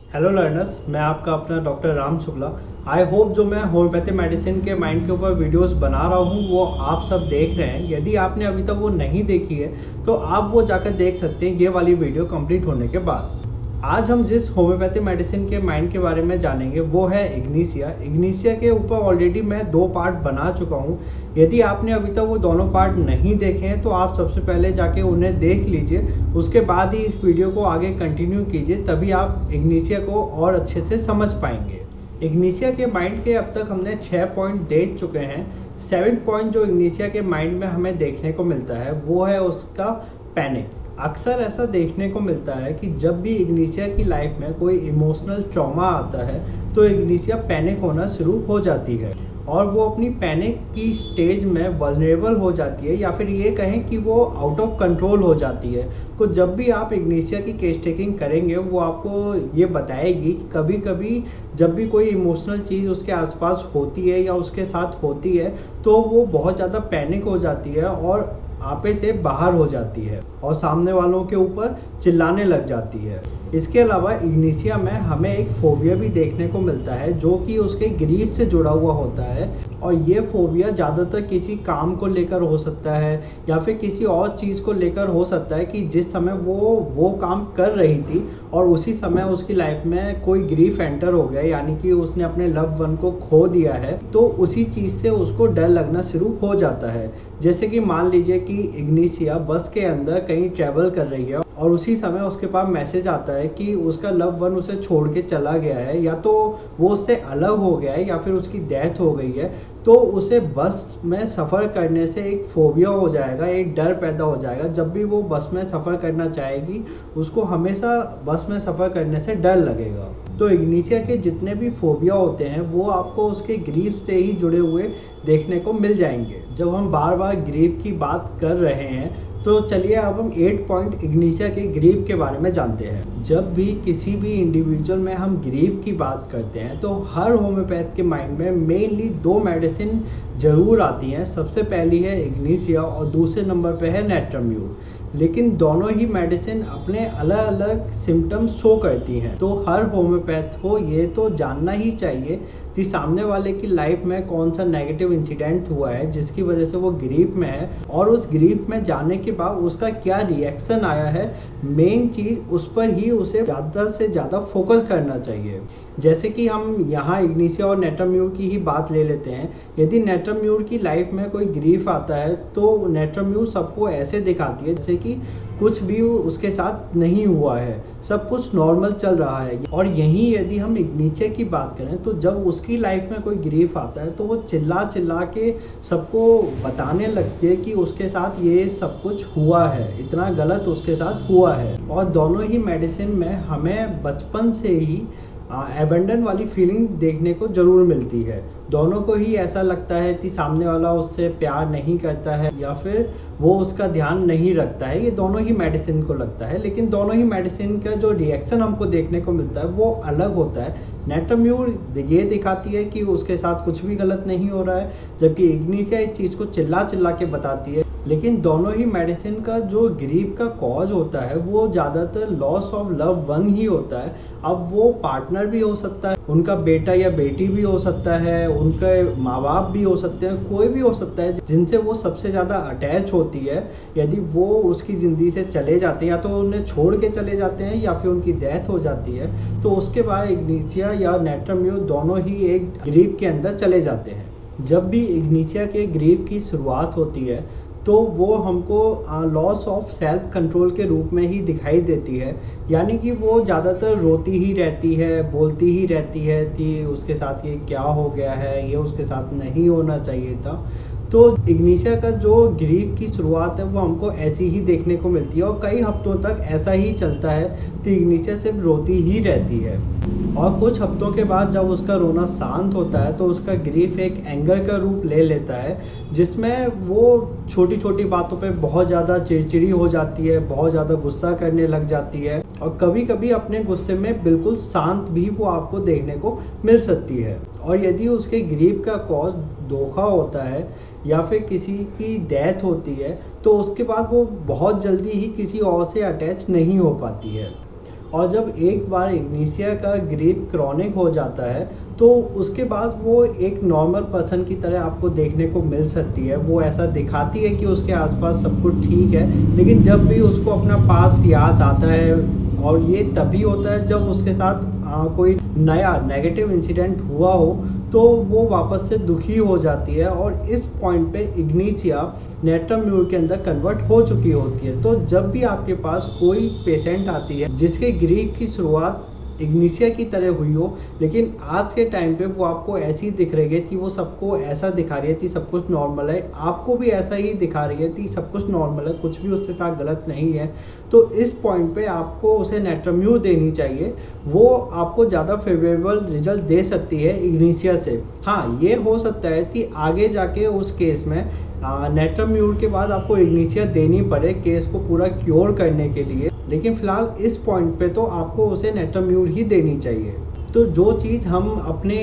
Hello learners, मैं आपका अपना doctor Ram Shukla. I hope जो मैं होम्योपैथी मेडिसिन के माइंड के ऊपर वीडियोस बना रहा हूँ वो आप सब देख रहे हैं। यदि आपने अभी तक वो नहीं देखी है तो आप वो जाकर देख सकते हैं ये वाली वीडियो कंप्लीट होने के बाद। आज हम जिस होम्योपैथी मेडिसिन के माइंड के बारे में जानेंगे वो है इग्निशिया। इग्निशिया के ऊपर ऑलरेडी मैं 2 पार्ट बना चुका हूँ। यदि आपने अभी तक वो दोनों पार्ट नहीं देखे हैं तो आप सबसे पहले जाके उन्हें देख लीजिए, उसके बाद ही इस वीडियो को आगे कंटिन्यू कीजिए, तभी आप इग्निशिया को और अच्छे से समझ पाएंगे। इग्निशिया के माइंड के अब तक हमने 6 पॉइंट देख चुके हैं। 7 पॉइंट जो इग्निशिया के माइंड में हमें देखने को मिलता है वो है उसका पैनिक। अक्सर ऐसा देखने को मिलता है कि जब भी इग्निशिया की लाइफ में कोई इमोशनल ट्रॉमा आता है तो इग्निशिया पैनिक होना शुरू हो जाती है और वो अपनी पैनिक की स्टेज में वल्नरेबल हो जाती है, या फिर ये कहें कि वो आउट ऑफ कंट्रोल हो जाती है। तो जब भी आप इग्निशिया की केस टेकिंग करेंगे वो आपको ये बताएगी कि कभी कभी जब भी कोई इमोशनल चीज़ उसके आसपास होती है या उसके साथ होती है तो वो बहुत ज़्यादा पैनिक हो जाती है और आपे से बाहर हो जाती है और सामने वालों के ऊपर चिल्लाने लग जाती है। इसके अलावा इग्निशिया में हमें एक फोबिया भी देखने को मिलता है जो कि उसके ग्रीफ से जुड़ा हुआ होता है, और ये फोबिया ज़्यादातर किसी काम को लेकर हो सकता है या फिर किसी और चीज़ को लेकर हो सकता है कि जिस समय वो काम कर रही थी और उसी समय उसकी लाइफ में कोई ग्रीफ एंटर हो गया, यानी कि उसने अपने लव वन को खो दिया है, तो उसी चीज़ से उसको डर लगना शुरू हो जाता है। जैसे कि मान लीजिए कि इग्निशिया बस के अंदर कहीं ट्रैवल कर रही है और उसी समय उसके पास मैसेज आता है कि उसका लव वन उसे छोड़ के चला गया है, या तो वो उससे अलग हो गया है या फिर उसकी डेथ हो गई है। तो उसे बस में सफ़र करने से एक फोबिया हो जाएगा, एक डर पैदा हो जाएगा। जब भी वो बस में सफ़र करना चाहेगी उसको हमेशा बस में सफ़र करने से डर लगेगा। तो इग्निशिया के जितने भी फोबिया होते हैं वो आपको उसके ग्रीफ से ही जुड़े हुए देखने को मिल जाएंगे। जब हम बार बार ग्रीफ की बात कर रहे हैं तो चलिए अब हम 8 पॉइंट इग्निशिया के ग्रीफ के बारे में जानते हैं। जब भी किसी भी इंडिविजुअल में हम ग्रीफ की बात करते हैं तो हर होम्योपैथ के माइंड में मेनली 2 मेडिसिन जरूर आती हैं। सबसे पहली है इग्निशिया और दूसरे नंबर पे है नेट्राम्यूर। लेकिन दोनों ही मेडिसिन अपने अलग अलग सिम्टम्स शो करती हैं, तो हर होम्योपैथ को ये तो जानना ही चाहिए कि सामने वाले की लाइफ में कौन सा नेगेटिव इंसिडेंट हुआ है जिसकी वजह से वो ग्रीफ में है, और उस ग्रीफ में जाने के बाद उसका क्या रिएक्शन आया है। मेन चीज़ उस पर ही उसे ज़्यादा से ज़्यादा फोकस करना चाहिए। जैसे कि हम यहाँ इग्निशिया और नेट्राम्यूर की ही बात ले लेते हैं। यदि नेट्राम्यूर की लाइफ में कोई ग्रीफ आता है तो नेट्राम्यूर सबको ऐसे दिखाती है जैसे कि कुछ भी उसके साथ नहीं हुआ है, सब कुछ नॉर्मल चल रहा है। और यहीं यदि हम इग्निशिया की बात करें तो जब उसकी लाइफ में कोई ग्रीफ आता है तो वो चिल्ला चिल्ला के सबको बताने लगती है कि उसके साथ ये सब कुछ हुआ है, इतना गलत उसके साथ हुआ है। और दोनों ही मेडिसिन में हमें बचपन से ही एबंडन वाली फीलिंग देखने को ज़रूर मिलती है। दोनों को ही ऐसा लगता है कि सामने वाला उससे प्यार नहीं करता है या फिर वो उसका ध्यान नहीं रखता है। ये दोनों ही मेडिसिन को लगता है, लेकिन दोनों ही मेडिसिन का जो रिएक्शन हमको देखने को मिलता है वो अलग होता है। नेट्राम्यूर ये दिखाती है कि उसके साथ कुछ भी गलत नहीं हो रहा है, जबकि इग्निशिया इस चीज़ को चिल्ला चिल्ला के बताती है। लेकिन दोनों ही मेडिसिन का जो ग्रीफ का कॉज होता है वो ज़्यादातर लॉस ऑफ लव वन ही होता है। अब वो पार्टनर भी हो सकता है, उनका बेटा या बेटी भी हो सकता है, उनके माँ बाप भी हो सकते हैं, कोई भी हो सकता है जिनसे वो सबसे ज़्यादा अटैच होती है। यदि वो उसकी ज़िंदगी से चले जाते हैं या तो उन्हें छोड़ के चले जाते हैं या फिर उनकी डेथ हो जाती है, तो उसके बाद इग्निशिया या नेट्राम्यूर दोनों ही एक ग्रीफ के अंदर चले जाते हैं। जब भी इग्निशिया के ग्रीफ की शुरुआत होती है तो वो हमको लॉस ऑफ सेल्फ कंट्रोल के रूप में ही दिखाई देती है, यानी कि वो ज़्यादातर रोती ही रहती है, बोलती ही रहती है कि उसके साथ ये क्या हो गया है, ये उसके साथ नहीं होना चाहिए था। तो इग्निशिया का जो ग्रीफ की शुरुआत है वो हमको ऐसी ही देखने को मिलती है और कई हफ्तों तक ऐसा ही चलता है कि इग्निशिया सिर्फ रोती ही रहती है। और कुछ हफ्तों के बाद जब उसका रोना शांत होता है तो उसका ग्रीफ एक एंगर का रूप ले लेता है, जिसमें वो छोटी छोटी बातों पे बहुत ज़्यादा चिड़चिड़ी हो जाती है, बहुत ज़्यादा गुस्सा करने लग जाती है, और कभी कभी अपने गुस्से में बिल्कुल शांत भी वो आपको देखने को मिल सकती है। और यदि उसके ग्रीफ का कॉज धोखा होता है या फिर किसी की डेथ होती है तो उसके बाद वो बहुत जल्दी ही किसी और से अटैच नहीं हो पाती है। और जब एक बार इग्निशिया का ग्रीप क्रॉनिक हो जाता है तो उसके बाद वो एक नॉर्मल पर्सन की तरह आपको देखने को मिल सकती है। वो ऐसा दिखाती है कि उसके आसपास सब कुछ ठीक है, लेकिन जब भी उसको अपना पास याद आता है, और ये तभी होता है जब उसके साथ कोई नया नेगेटिव इंसिडेंट हुआ हो, तो वो वापस से दुखी हो जाती है और इस पॉइंट पे इग्निशिया नेट्रम म्यूर के अंदर कन्वर्ट हो चुकी होती है। तो जब भी आपके पास कोई पेशेंट आती है जिसके ग्रीफ की शुरुआत इग्निशिया की तरह हुई हो, लेकिन आज के टाइम पे वो आपको ऐसी दिख रही है कि वो सबको ऐसा दिखा रही है कि सब कुछ नॉर्मल है, आपको भी ऐसा ही दिखा रही है कि सब कुछ नॉर्मल है, कुछ भी उसके साथ गलत नहीं है, तो इस पॉइंट पे आपको उसे नेट्रम्यूर देनी चाहिए। वो आपको ज़्यादा फेवरेबल रिजल्ट दे सकती है इग्निशिया से। हाँ, ये हो सकता है कि आगे जाके उस केस में नेट्रम्यूर के बाद आपको इग्निशिया देनी पड़े केस को पूरा क्योर करने के लिए, लेकिन फिलहाल इस पॉइंट पे तो आपको उसे नेट्रम्यूर ही देनी चाहिए। तो जो चीज़ हम अपने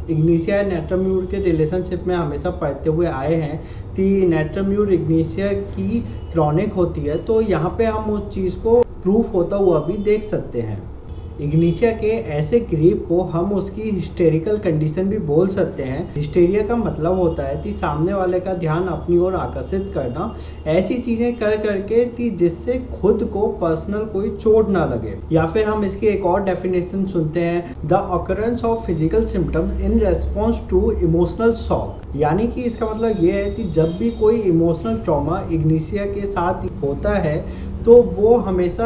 इग्निशिया नेट्रम्यूर के रिलेशनशिप में हमेशा पढ़ते हुए आए हैं कि नेट्रम्यूर इग्निशिया की क्रॉनिक होती है, तो यहाँ पे हम उस चीज़ को प्रूफ होता हुआ भी देख सकते हैं। इग्निशिया के ऐसे ग्रीप को हम उसकी हिस्टेरिकल कंडीशन भी बोल सकते हैं। हिस्टेरिया का मतलब होता है कि सामने वाले का ध्यान अपनी ओर आकर्षित करना, ऐसी चीज़ें कर करके कि जिससे खुद को पर्सनल कोई चोट ना लगे। या फिर हम इसकी एक और डेफिनेशन सुनते हैं, the occurrence of physical symptoms in response to emotional shock. यानी कि इसका मतलब ये है कि जब भी कोई इमोशनल ट्रॉमा इग्निशिया के साथ होता है तो वो हमेशा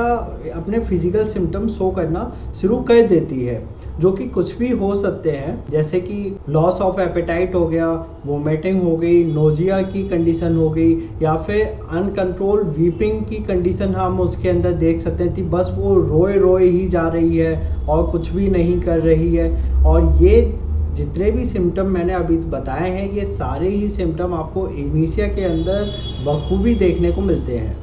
अपने फिजिकल सिम्टम्स शो करना शुरू कर देती है, जो कि कुछ भी हो सकते हैं, जैसे कि लॉस ऑफ एपेटाइट हो गया, वोमिटिंग हो गई, नोजिया की कंडीशन हो गई, या फिर अनकंट्रोल वीपिंग की कंडीशन हम उसके अंदर देख सकते हैं कि बस वो रोए रोए ही जा रही है और कुछ भी नहीं कर रही है। और ये जितने भी सिम्टम मैंने अभी बताए हैं, ये सारे ही सिम्टम आपको इग्निशिया के अंदर बखूबी देखने को मिलते हैं।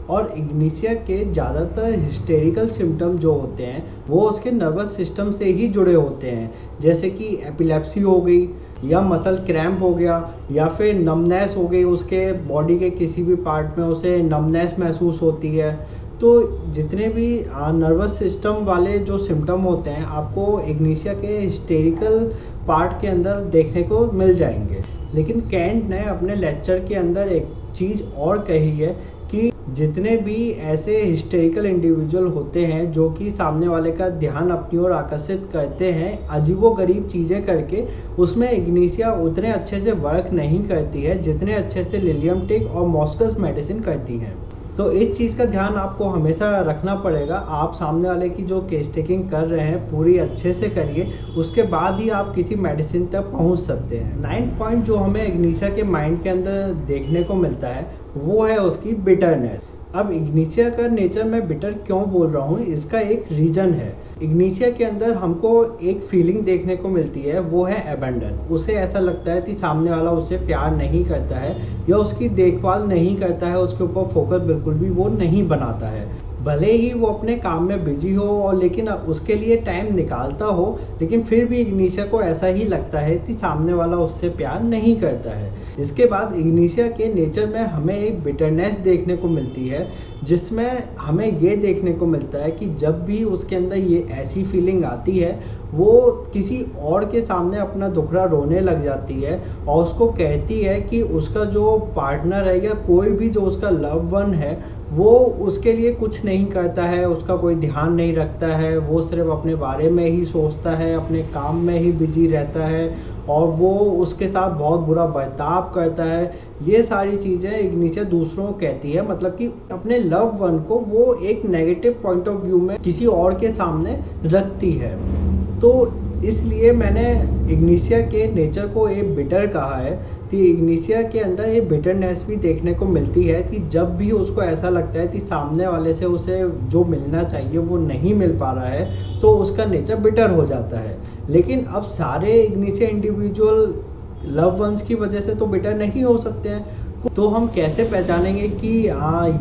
और इग्निशिया के ज़्यादातर हिस्टेरिकल सिम्टम जो होते हैं वो उसके नर्वस सिस्टम से ही जुड़े होते हैं, जैसे कि एपिलेप्सी हो गई, या मसल क्रैम्प हो गया, या फिर नमनेस हो गई, उसके बॉडी के किसी भी पार्ट में उसे नमनेस महसूस होती है। तो जितने भी नर्वस सिस्टम वाले जो सिम्टम होते हैं आपको इग्निशिया के हिस्टेरिकल पार्ट के अंदर देखने को मिल जाएंगे। लेकिन कैंट ने अपने लेक्चर के अंदर एक चीज़ और कही है कि जितने भी ऐसे हिस्टेरिकल इंडिविजुअल होते हैं जो कि सामने वाले का ध्यान अपनी ओर आकर्षित करते हैं अजीबोगरीब चीज़ें करके, उसमें इग्निशिया उतने अच्छे से वर्क नहीं करती है जितने अच्छे से लिलियम टिक और मॉस्कस मेडिसिन करती हैं। तो इस चीज़ का ध्यान आपको हमेशा रखना पड़ेगा। आप सामने वाले की जो केस टेकिंग कर रहे हैं पूरी अच्छे से करिए, उसके बाद ही आप किसी मेडिसिन तक पहुंच सकते हैं। 9 पॉइंट जो हमें इग्निशिया के माइंड के अंदर देखने को मिलता है वो है उसकी बिटरनेस। अब इग्निशिया का नेचर मैं बिटर क्यों बोल रहा हूँ, इसका एक रीज़न है। इग्निशिया के अंदर हमको एक फीलिंग देखने को मिलती है, वो है अबैंडन। उसे ऐसा लगता है कि सामने वाला उससे प्यार नहीं करता है या उसकी देखभाल नहीं करता है, उसके ऊपर फोकस बिल्कुल भी वो नहीं बनाता है। भले ही वो अपने काम में बिजी हो और लेकिन उसके लिए टाइम निकालता हो, लेकिन फिर भी इग्निशिया को ऐसा ही लगता है कि सामने वाला उससे प्यार नहीं करता है। इसके बाद इग्निशिया के नेचर में हमें एक बिटरनेस देखने को मिलती है, जिसमें हमें ये देखने को मिलता है कि जब भी उसके अंदर ये ऐसी फीलिंग आती है वो किसी और के सामने अपना दुखड़ा रोने लग जाती है और उसको कहती है कि उसका जो पार्टनर है या कोई भी जो उसका लव वन है वो उसके लिए कुछ नहीं करता है, उसका कोई ध्यान नहीं रखता है, वो सिर्फ अपने बारे में ही सोचता है, अपने काम में ही बिजी रहता है और वो उसके साथ बहुत बुरा बर्ताव करता है। ये सारी चीज़ें इग्निशिया दूसरों को कहती है, मतलब कि अपने लव वन को वो एक नेगेटिव पॉइंट ऑफ व्यू में किसी और के सामने रखती है। तो इसलिए मैंने इग्निशिया के नेचर को एक बिटर कहा है कि इग्निशिया के अंदर ये बिटरनेस भी देखने को मिलती है कि जब भी उसको ऐसा लगता है कि सामने वाले से उसे जो मिलना चाहिए वो नहीं मिल पा रहा है तो उसका नेचर बिटर हो जाता है। लेकिन अब सारे इग्निशिया इंडिविजुअल लव वंस की वजह से तो बिटर नहीं हो सकते हैं, तो हम कैसे पहचानेंगे कि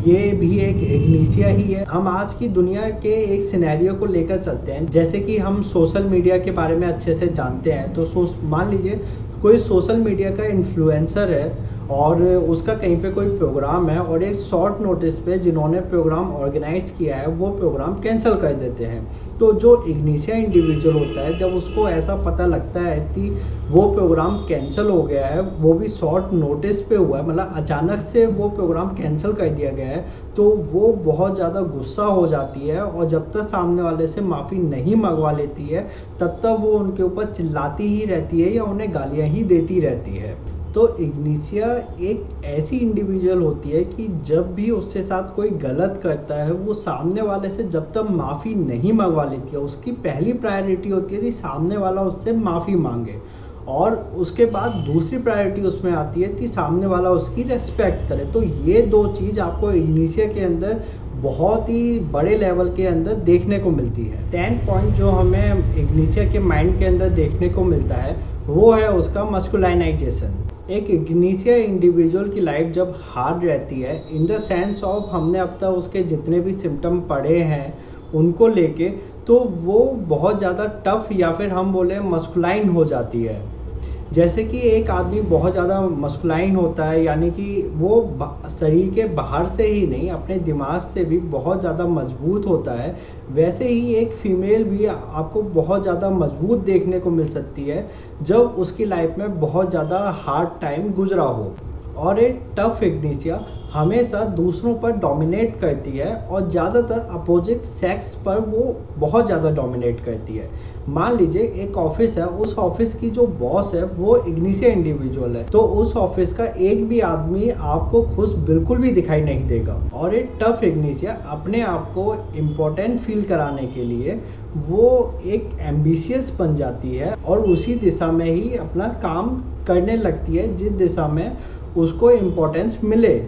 ये भी एक इग्निशिया ही है। हम आज की दुनिया के एक सिनेरियो को लेकर चलते हैं, जैसे कि हम सोशल मीडिया के बारे में अच्छे से जानते हैं। तो मान लीजिए कोई सोशल मीडिया का इन्फ्लुएंसर है और उसका कहीं पे कोई प्रोग्राम है और एक शॉर्ट नोटिस पे जिन्होंने प्रोग्राम ऑर्गेनाइज किया है वो प्रोग्राम कैंसिल कर देते हैं। तो जो इग्निशिया इंडिविजुअल होता है, जब उसको ऐसा पता लगता है कि वो प्रोग्राम कैंसिल हो गया है, वो भी शॉर्ट नोटिस पे हुआ है, मतलब अचानक से वो प्रोग्राम कैंसिल कर दिया गया है, तो वो बहुत ज़्यादा गुस्सा हो जाती है और जब तक सामने वाले से माफ़ी नहीं मंगवा लेती है तब तक वो उनके ऊपर चिल्लाती ही रहती है या उन्हें गालियाँ ही देती रहती है। तो इग्निशिया एक ऐसी इंडिविजुअल होती है कि जब भी उसके साथ कोई गलत करता है, वो सामने वाले से जब तक माफ़ी नहीं मंगवा लेती है, उसकी पहली प्रायोरिटी होती है कि सामने वाला उससे माफ़ी मांगे, और उसके बाद दूसरी प्रायोरिटी उसमें आती है कि सामने वाला उसकी रेस्पेक्ट करे। तो ये दो चीज़ आपको इग्निशिया के अंदर बहुत ही बड़े लेवल के अंदर देखने को मिलती है। 10 पॉइंट जो हमें इग्निशिया के माइंड के अंदर देखने को मिलता है वो है उसका मस्कुलाइनाइजेशन। एक इग्निशिया इंडिविजुअल की लाइफ जब हार्ड रहती है, इन द सेंस ऑफ हमने अब तक उसके जितने भी सिम्टम पढ़े हैं उनको लेके, तो वो बहुत ज़्यादा टफ या फिर हम बोले मस्कुलाइन हो जाती है। जैसे कि एक आदमी बहुत ज़्यादा मस्कुलाइन होता है, यानी कि वो शरीर के बाहर से ही नहीं अपने दिमाग से भी बहुत ज़्यादा मजबूत होता है, वैसे ही एक फ़ीमेल भी आपको बहुत ज़्यादा मजबूत देखने को मिल सकती है जब उसकी लाइफ में बहुत ज़्यादा हार्ड टाइम गुजरा हो। और एक टफ इग्निशिया हमेशा दूसरों पर डोमिनेट करती है और ज़्यादातर अपोजिट सेक्स पर वो बहुत ज़्यादा डोमिनेट करती है। मान लीजिए एक ऑफिस है, उस ऑफिस की जो बॉस है वो इग्निशिया इंडिविजुअल है, तो उस ऑफिस का एक भी आदमी आपको खुश बिल्कुल भी दिखाई नहीं देगा। और एक टफ इग्निशिया अपने आप को इम्पोर्टेंट फील कराने के लिए वो एक एम्बिशियस बन जाती है और उसी दिशा में ही अपना काम करने लगती है जिस दिशा में उसको इम्पोर्टेंस मिले,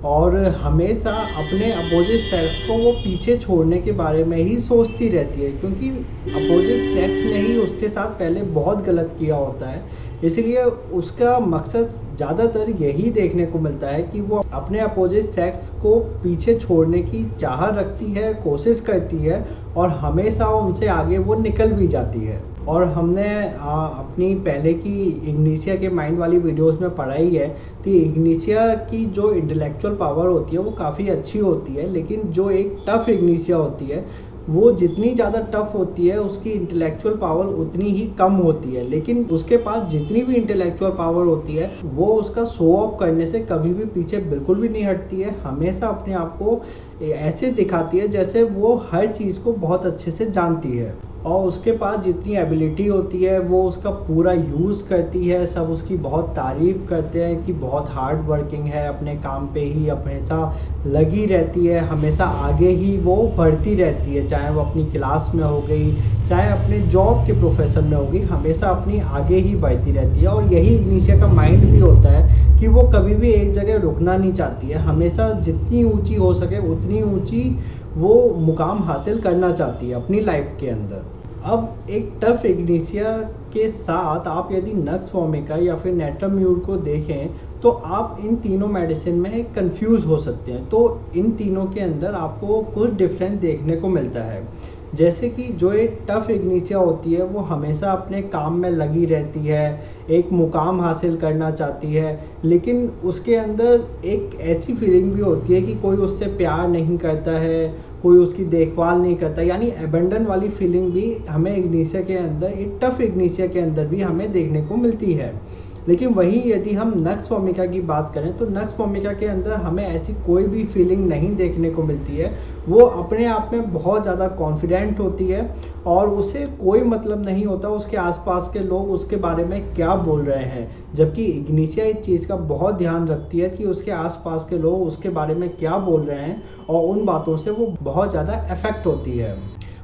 और हमेशा अपने अपोजिट सेक्स को वो पीछे छोड़ने के बारे में ही सोचती रहती है, क्योंकि अपोजिट सेक्स ने ही उसके साथ पहले बहुत गलत किया होता है। इसलिए उसका मकसद ज़्यादातर यही देखने को मिलता है कि वो अपने अपोजिट सेक्स को पीछे छोड़ने की चाह रखती है, कोशिश करती है, और हमेशा उनसे आगे वो निकल भी जाती है। और हमने अपनी पहले की इग्निशिया के माइंड वाली वीडियोस में पढ़ा ही है कि इग्निशिया की जो इंटेलेक्चुअल पावर होती है वो काफ़ी अच्छी होती है, लेकिन जो एक टफ इग्निशिया होती है वो जितनी ज़्यादा टफ होती है उसकी इंटेलेक्चुअल पावर उतनी ही कम होती है, लेकिन उसके पास जितनी भी इंटेलेक्चुअल पावर होती है वो उसका शो ऑफ करने से कभी भी पीछे बिल्कुल भी नहीं हटती है। हमेशा अपने आप को ऐसे दिखाती है जैसे वो हर चीज़ को बहुत अच्छे से जानती है, और उसके पास जितनी एबिलिटी होती है वो उसका पूरा यूज़ करती है। सब उसकी बहुत तारीफ़ करते हैं कि बहुत हार्ड वर्किंग है, अपने काम पे ही हमेशा लगी रहती है, हमेशा आगे ही वो बढ़ती रहती है, चाहे वो अपनी क्लास में हो गई, चाहे अपने जॉब के प्रोफेशन में होगी, हमेशा अपनी आगे ही बढ़ती रहती है। और यही इग्निशिया का माइंड भी होता है कि वो कभी भी एक जगह रुकना नहीं चाहती है, हमेशा जितनी ऊँची हो सके उतनी ऊँची वो मुकाम हासिल करना चाहती है अपनी लाइफ के अंदर। अब एक टफ इग्निशिया के साथ आप यदि नक्स वोमिका या फिर नेट्राम्यूर को देखें तो आप इन तीनों मेडिसिन में कंफ्यूज हो सकते हैं। तो इन तीनों के अंदर आपको कुछ डिफरेंस देखने को मिलता है, जैसे कि जो एक टफ इग्निशिया होती है वो हमेशा अपने काम में लगी रहती है, एक मुकाम हासिल करना चाहती है, लेकिन उसके अंदर एक ऐसी फीलिंग भी होती है कि कोई उससे प्यार नहीं करता है, कोई उसकी देखभाल नहीं करता, यानी एबंडन वाली फीलिंग भी हमें इग्निशिया के अंदर, एक टफ इग्निशिया के अंदर भी हमें देखने को मिलती है। लेकिन वहीं यदि हम नक्स वोमिका की बात करें तो नक्स वोमिका के अंदर हमें ऐसी कोई भी फीलिंग नहीं देखने को मिलती है। वो अपने आप में बहुत ज़्यादा कॉन्फिडेंट होती है और उसे कोई मतलब नहीं होता उसके आसपास के लोग उसके बारे में क्या बोल रहे हैं, जबकि इग्निशिया इस चीज़ का बहुत ध्यान रखती है कि उसके आसपास के लोग उसके बारे में क्या बोल रहे हैं और उन बातों से वो बहुत ज़्यादा अफेक्ट होती है।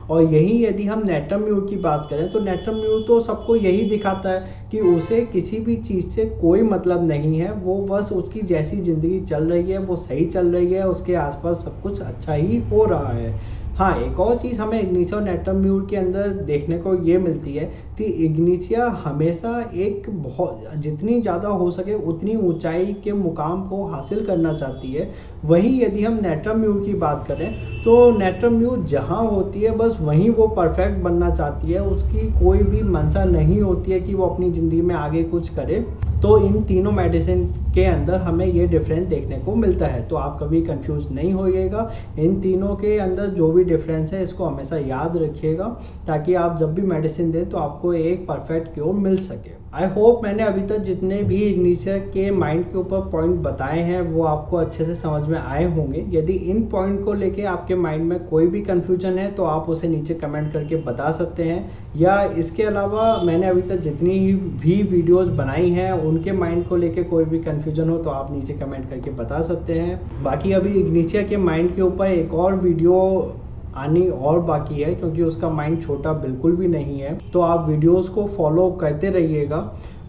और यही यदि हम नेट्राम्यूर की बात करें तो नेट्राम्यूर तो सबको यही दिखाता है कि उसे किसी भी चीज़ से कोई मतलब नहीं है, वो बस उसकी जैसी ज़िंदगी चल रही है वो सही चल रही है, उसके आसपास सब कुछ अच्छा ही हो रहा है। हाँ, एक और चीज़ हमें इग्निशिया और नेट्राम्यूर के अंदर देखने को ये मिलती है कि इग्निशिया हमेशा एक बहुत जितनी ज़्यादा हो सके उतनी ऊंचाई के मुकाम को हासिल करना चाहती है। वहीं यदि हम नेट्राम्यूर की बात करें तो नेट्राम्यूर जहाँ होती है बस वहीं वो परफेक्ट बनना चाहती है, उसकी कोई भी मंशा नहीं होती है कि वो अपनी ज़िंदगी में आगे कुछ करे। तो इन तीनों मेडिसिन के अंदर हमें ये डिफरेंस देखने को मिलता है। तो आप कभी कंफ्यूज नहीं होइएगा, इन तीनों के अंदर जो भी डिफरेंस है इसको हमेशा याद रखिएगा, ताकि आप जब भी मेडिसिन दें तो आपको एक परफेक्ट क्योर मिल सके। आई होप मैंने अभी तक जितने भी इग्निशिया के माइंड के ऊपर पॉइंट बताए हैं वो आपको अच्छे से समझ में आए होंगे। यदि इन पॉइंट को लेके आपके माइंड में कोई भी कन्फ्यूजन है तो आप उसे नीचे कमेंट करके बता सकते हैं, या इसके अलावा मैंने अभी तक जितनी भी वीडियोस बनाई हैं उनके माइंड को लेके कोई भी कन्फ्यूजन हो तो आप नीचे कमेंट करके बता सकते हैं। बाकी अभी इग्निशिया के माइंड के ऊपर एक और वीडियो आनी और बाकी है, क्योंकि उसका माइंड छोटा बिल्कुल भी नहीं है। तो आप वीडियोस को फॉलो करते रहिएगा।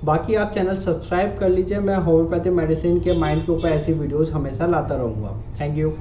बाकी आप चैनल सब्सक्राइब कर लीजिए, मैं होम्योपैथी मेडिसिन के माइंड के ऊपर ऐसी वीडियोस हमेशा लाता रहूँगा। Thank you.